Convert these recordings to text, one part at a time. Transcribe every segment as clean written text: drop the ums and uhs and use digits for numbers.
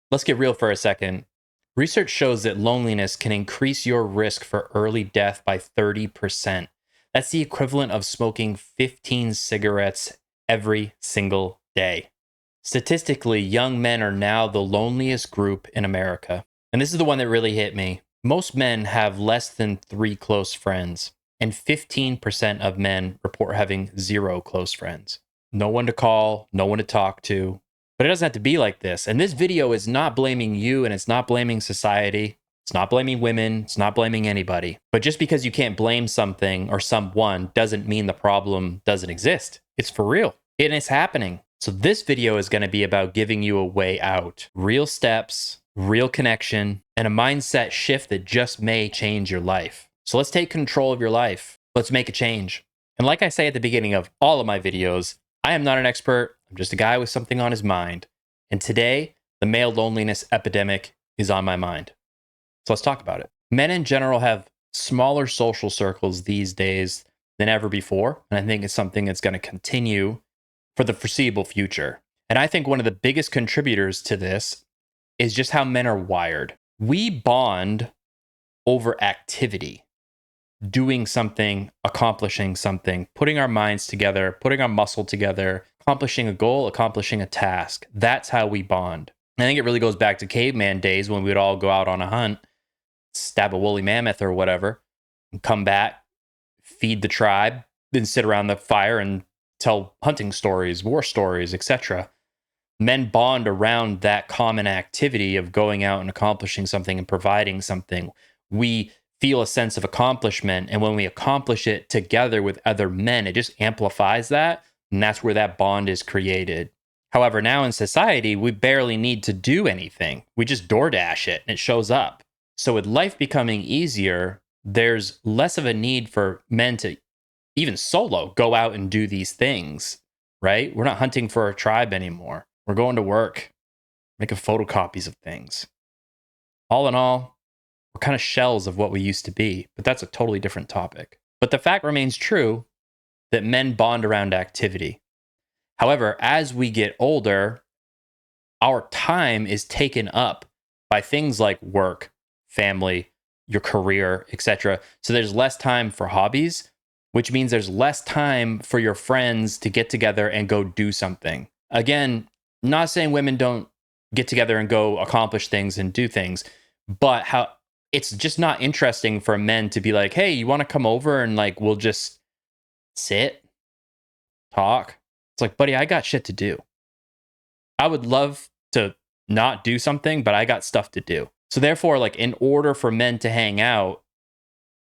Let's get real for a second. Research shows that loneliness can increase your risk for early death by 30%. That's the equivalent of smoking 15 cigarettes every single day. Statistically, young men are now the loneliest group in America. And this is the one that really hit me. Most men have less than 3 close friends, and 15% of men report having 0 close friends. No one to call, no one to talk to. But it doesn't have to be like this. And this video is not blaming you, and it's not blaming society. It's not blaming women. It's not blaming anybody. But just because you can't blame something or someone doesn't mean the problem doesn't exist. It's for real. And it's happening. So this video is going to be about giving you a way out. Real steps, real connection, and a mindset shift that just may change your life. So let's take control of your life. Let's make a change. And like I say at the beginning of all of my videos, I am not an expert. I'm just a guy with something on his mind. And today, the male loneliness epidemic is on my mind. So let's talk about it. Men in general have smaller social circles these days than ever before. And I think it's something that's going to continue for the foreseeable future. And I think one of the biggest contributors to this is just how men are wired. We bond over activity. Doing something, accomplishing something, putting our minds together, putting our muscle together, accomplishing a goal, accomplishing a task. That's how we bond. I think it really goes back to caveman days when we'd all go out on a hunt, stab a woolly mammoth or whatever, and come back, feed the tribe, then sit around the fire and tell hunting stories, war stories, etc. Men bond around that common activity of going out and accomplishing something and providing something. We feel a sense of accomplishment. And when we accomplish it together with other men, it just amplifies that. And that's where that bond is created. However, now in society, we barely need to do anything. We just DoorDash it and it shows up. So with life becoming easier, there's less of a need for men to even solo go out and do these things, right? We're not hunting for a tribe anymore. We're going to work, making photocopies of things. All in all, we're kind of shells of what we used to be, but that's a totally different topic. But the fact remains true that men bond around activity. However, as we get older, our time is taken up by things like work, family, your career, etc. So there's less time for hobbies, which means there's less time for your friends to get together and go do something. Again, not saying women don't get together and go accomplish things and do things, but how it's just not interesting for men to be like, hey, you want to come over and like, we'll just sit, talk. It's like, buddy, I got shit to do. I would love to not do something, but I got stuff to do. So therefore, like in order for men to hang out,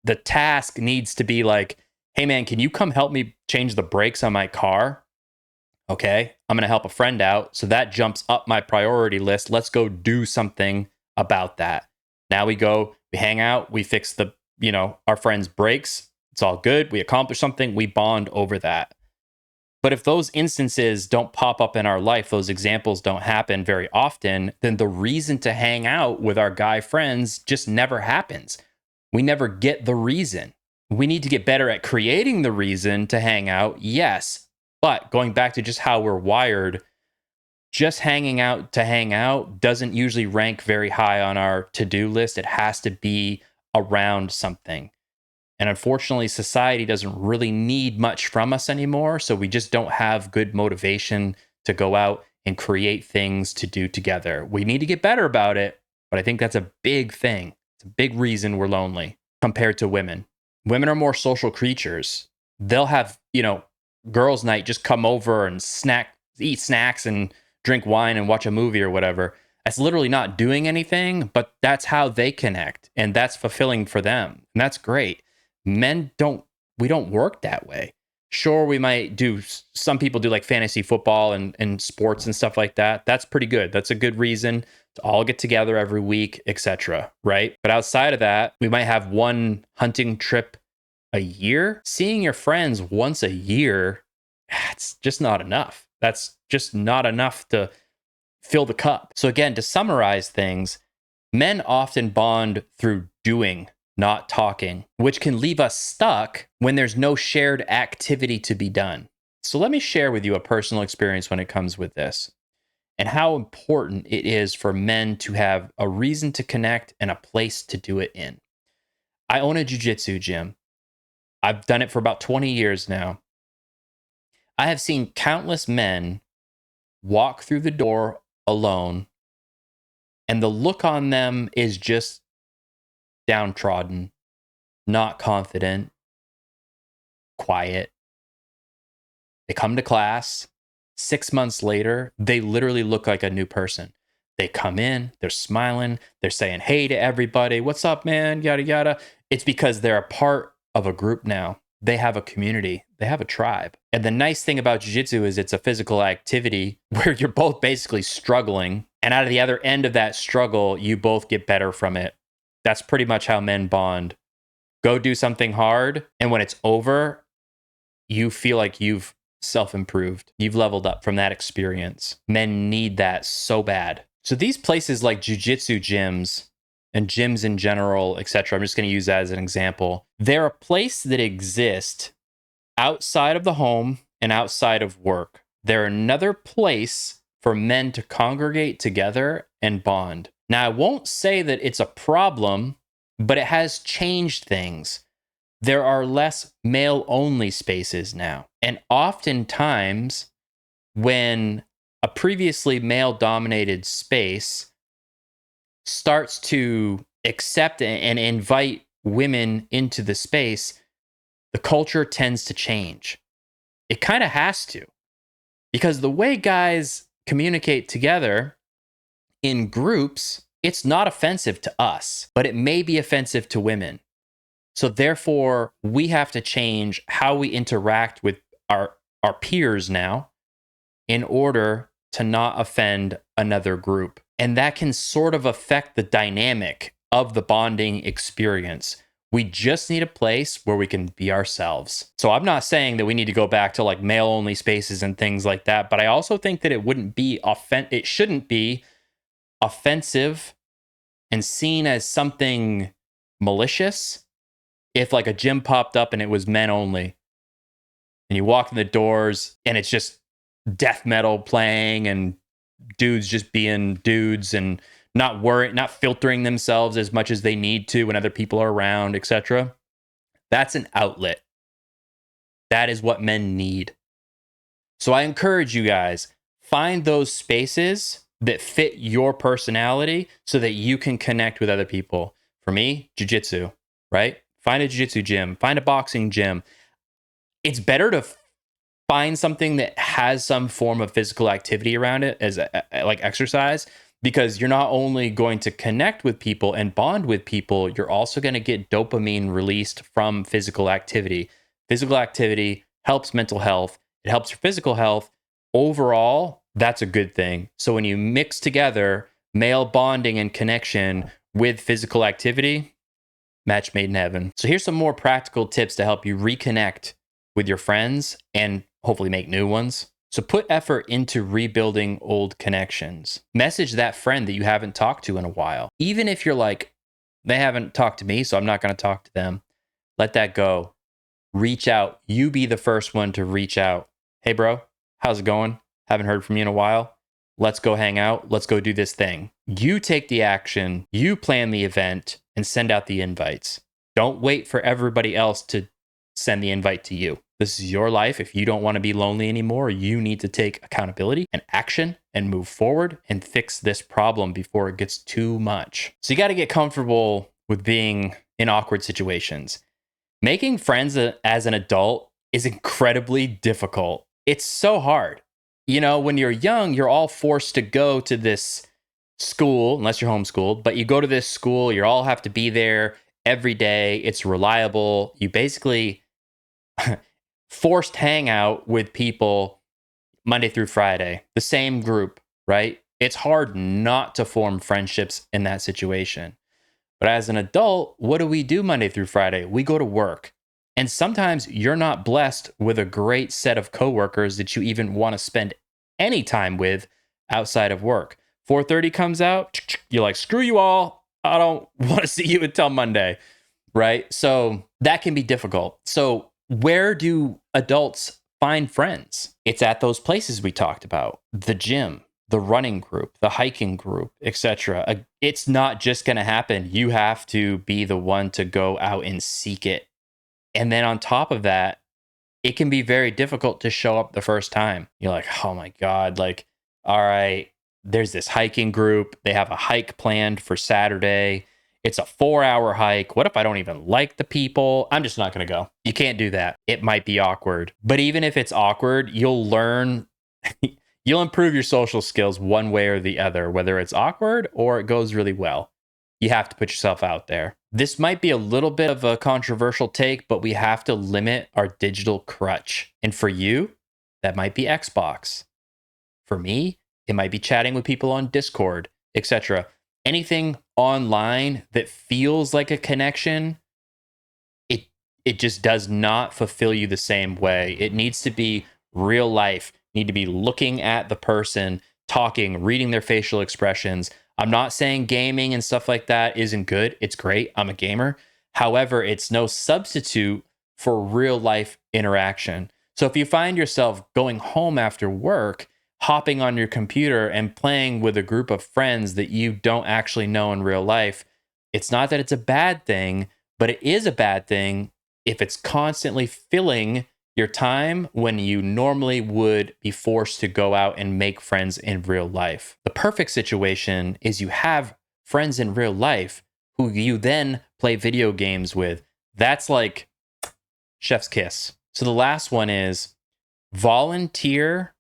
the task needs to be like, hey man, can you come help me change the brakes on my car? Okay, I'm going to help a friend out. So that jumps up my priority list. Let's go do something about that. Now we go, we hang out, we fix the, our friend's brakes. It's all good. We accomplish something. We bond over that. But if those instances don't pop up in our life, those examples don't happen very often, then the reason to hang out with our guy friends just never happens. We never get the reason. We need to get better at creating the reason to hang out, yes. But going back to just how we're wired, just hanging out to hang out doesn't usually rank very high on our to-do list. It has to be around something. And unfortunately, society doesn't really need much from us anymore. So we just don't have good motivation to go out and create things to do together. We need to get better about it. But I think that's a big thing. It's a big reason we're lonely compared to women. Women are more social creatures. They'll have, girls' night, just come over and eat snacks and drink wine and watch a movie or whatever. That's literally not doing anything, but that's how they connect. And that's fulfilling for them. And that's great. Men we don't work that way. Sure, we might some people do like fantasy football and sports and stuff like that. That's pretty good. That's a good reason to all get together every week, etc. Right? But outside of that, we might have one hunting trip a year. Seeing your friends once a year, it's just not enough. That's just not enough to fill the cup. So again, to summarize things, men often bond through doing, not talking, which can leave us stuck when there's no shared activity to be done. So let me share with you a personal experience when it comes with this. and how important it is for men to have a reason to connect and a place to do it in. I own a jiu-jitsu gym. I've done it for about 20 years now. I have seen countless men walk through the door alone, and the look on them is just downtrodden, not confident, quiet. They come to class. 6 months later, they literally look like a new person. They come in, they're smiling, they're saying hey to everybody, what's up, man, yada, yada. It's because they're a part of a group now. They have a community, they have a tribe. And the nice thing about jiu-jitsu is it's a physical activity where you're both basically struggling. And out of the other end of that struggle, you both get better from it. That's pretty much how men bond. Go do something hard, and when it's over, you feel like you've self-improved. You've leveled up from that experience. Men need that so bad. So these places like jiu-jitsu gyms and gyms in general, etc., I'm just going to use that as an example. They're a place that exists outside of the home and outside of work. They're another place for men to congregate together and bond. Now, I won't say that it's a problem, but it has changed things. There are less male-only spaces now. And oftentimes, when a previously male-dominated space starts to accept and invite women into the space, the culture tends to change. It kind of has to. Because the way guys communicate together in groups, it's not offensive to us, but it may be offensive to women. So therefore, we have to change how we interact with our peers now in order to not offend another group. And that can sort of affect the dynamic of the bonding experience. We just need a place where we can be ourselves. So I'm not saying that we need to go back to like male-only spaces and things like that, but I also think that it shouldn't be offensive and seen as something malicious if like a gym popped up and it was men only, and you walk in the doors and it's just death metal playing and dudes just being dudes and not filtering themselves as much as they need to when other people are around, etc. That's an outlet. That is what men need. So I encourage you guys, find those spaces that fit your personality so that you can connect with other people. For me, jiu-jitsu, right? Find a jiu-jitsu gym, find a boxing gym. It's better to find something that has some form of physical activity around it as like exercise, because you're not only going to connect with people and bond with people, you're also going to get dopamine released from physical activity. Physical activity helps mental health. It helps your physical health. Overall, that's a good thing. So when you mix together male bonding and connection with physical activity, match made in heaven. So here's some more practical tips to help you reconnect with your friends and hopefully make new ones. So put effort into rebuilding old connections. Message that friend that you haven't talked to in a while. Even if you're like, they haven't talked to me, so I'm not going to talk to them. Let that go. Reach out. You be the first one to reach out. Hey, bro, how's it going? Haven't heard from you in a while. Let's go hang out. Let's go do this thing. You take the action. You plan the event and send out the invites. Don't wait for everybody else to send the invite to you. This is your life. If you don't want to be lonely anymore, you need to take accountability and action and move forward and fix this problem before it gets too much. So you got to get comfortable with being in awkward situations. Making friends as an adult is incredibly difficult. It's so hard. You know, when you're young, you're all forced to go to this school, unless you're homeschooled, but you go to this school, you all have to be there every day. It's reliable. You basically forced hang out with people Monday through Friday, the same group, right? It's hard not to form friendships in that situation. But as an adult, what do we do Monday through Friday? We go to work. And sometimes you're not blessed with a great set of coworkers that you even want to spend any time with outside of work. 4:30 comes out, you're like, screw you all. I don't want to see you until Monday, right? So that can be difficult. So where do adults find friends? It's at those places we talked about: the gym, the running group, the hiking group, etc. It's not just going to happen. You have to be the one to go out and seek it. And then on top of that, it can be very difficult to show up the first time. You're like, oh my God, like, all right, there's this hiking group. They have a hike planned for Saturday. It's a 4-hour hike. What if I don't even like the people? I'm just not going to go. You can't do that. It might be awkward. But even if it's awkward, you'll learn, you'll improve your social skills one way or the other, whether it's awkward or it goes really well. You have to put yourself out there. This might be a little bit of a controversial take, but we have to limit our digital crutch. And for you, that might be Xbox. For me, it might be chatting with people on Discord, etc. Anything online that feels like a connection, it just does not fulfill you the same way. It needs to be real life. You need to be looking at the person, talking, reading their facial expressions. I'm not saying gaming and stuff like that isn't good. It's great. I'm a gamer. However, it's no substitute for real life interaction. So if you find yourself going home after work, hopping on your computer and playing with a group of friends that you don't actually know in real life, it's not that it's a bad thing, but it is a bad thing if it's constantly filling your time when you normally would be forced to go out and make friends in real life. The perfect situation is you have friends in real life who you then play video games with. That's like chef's kiss. So the last one is volunteer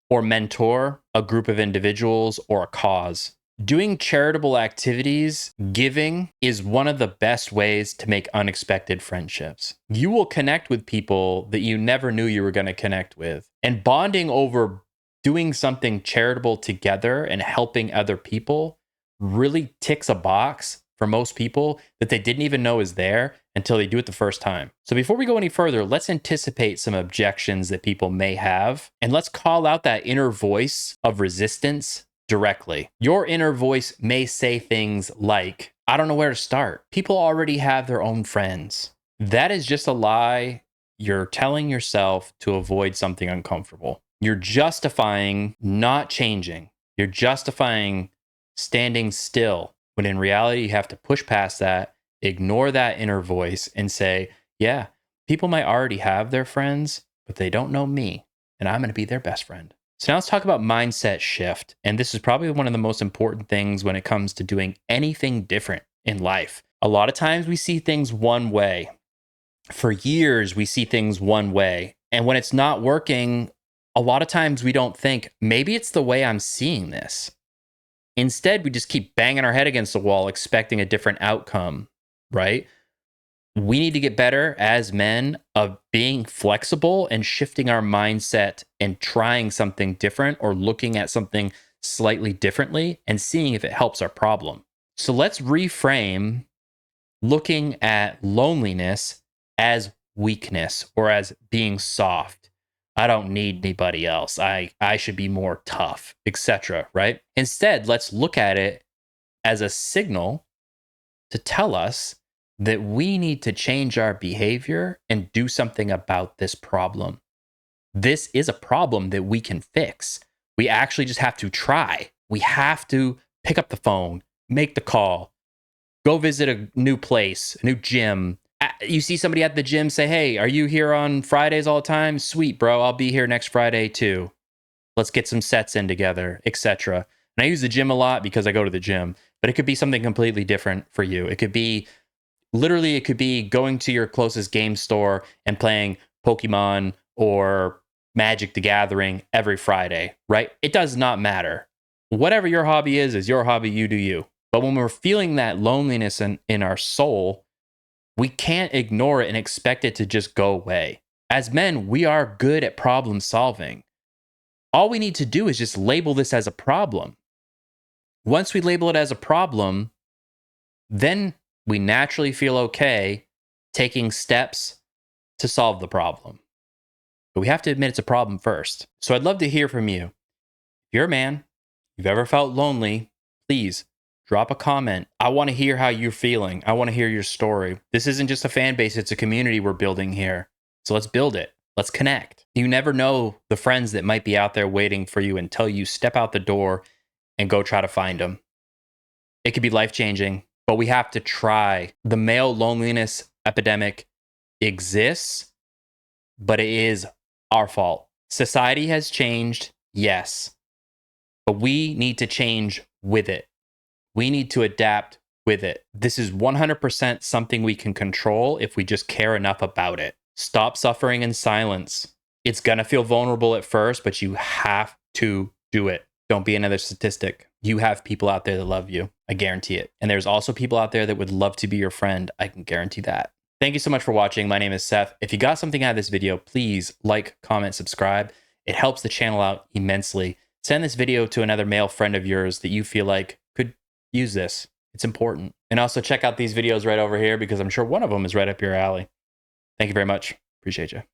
or mentor a group of individuals or a cause. Doing charitable activities, giving, is one of the best ways to make unexpected friendships. You will connect with people that you never knew you were going to connect with. And bonding over doing something charitable together and helping other people really ticks a box for most people that they didn't even know is there until they do it the first time. So before we go any further, let's anticipate some objections that people may have, and let's call out that inner voice of resistance directly. Your inner voice may say things like, I don't know where to start. People already have their own friends. That is just a lie you're telling yourself to avoid something uncomfortable. You're justifying not changing. You're justifying standing still, when in reality, you have to push past that, ignore that inner voice, and say, yeah, people might already have their friends, but they don't know me, and I'm going to be their best friend. So now let's talk about mindset shift. And this is probably one of the most important things when it comes to doing anything different in life. A lot of times we see things one way. For years, we see things one way. And when it's not working, a lot of times we don't think, maybe it's the way I'm seeing this. Instead, we just keep banging our head against the wall, expecting a different outcome, right? We need to get better as men of being flexible and shifting our mindset and trying something different or looking at something slightly differently and seeing if it helps our problem. So let's reframe looking at loneliness as weakness or as being soft. I don't need anybody else. I should be more tough, etc. Right? Instead, let's look at it as a signal to tell us that we need to change our behavior and do something about this problem. This is a problem that we can fix. We actually just have to try. We have to pick up the phone, make the call, go visit a new place, a new gym. You see somebody at the gym, say, hey, are you here on Fridays all the time? Sweet, bro. I'll be here next Friday too. Let's get some sets in together, etc. And I use the gym a lot because I go to the gym, but it could be something completely different for you. It could be going to your closest game store and playing Pokemon or Magic the Gathering every Friday, right? It does not matter. Whatever your hobby is your hobby, you do you. But when we're feeling that loneliness in our soul, we can't ignore it and expect it to just go away. As men, we are good at problem solving. All we need to do is just label this as a problem. Once we label it as a problem, then we naturally feel okay taking steps to solve the problem. But we have to admit it's a problem first. So I'd love to hear from you. If you're a man, you've ever felt lonely, please drop a comment. I want to hear how you're feeling. I want to hear your story. This isn't just a fan base, it's a community we're building here. So let's build it. Let's connect. You never know the friends that might be out there waiting for you until you step out the door and go try to find them. It could be life-changing, but we have to try. The male loneliness epidemic exists, but it is our fault. Society has changed, yes, but we need to change with it. We need to adapt with it. This is 100% something we can control if we just care enough about it. Stop suffering in silence. It's gonna feel vulnerable at first, but you have to do it. Don't be another statistic. You have people out there that love you. I guarantee it. And there's also people out there that would love to be your friend. I can guarantee that. Thank you so much for watching. My name is Seth. If you got something out of this video, please like, comment, subscribe. It helps the channel out immensely. Send this video to another male friend of yours that you feel like could use this. It's important. And also check out these videos right over here because I'm sure one of them is right up your alley. Thank you very much. Appreciate you.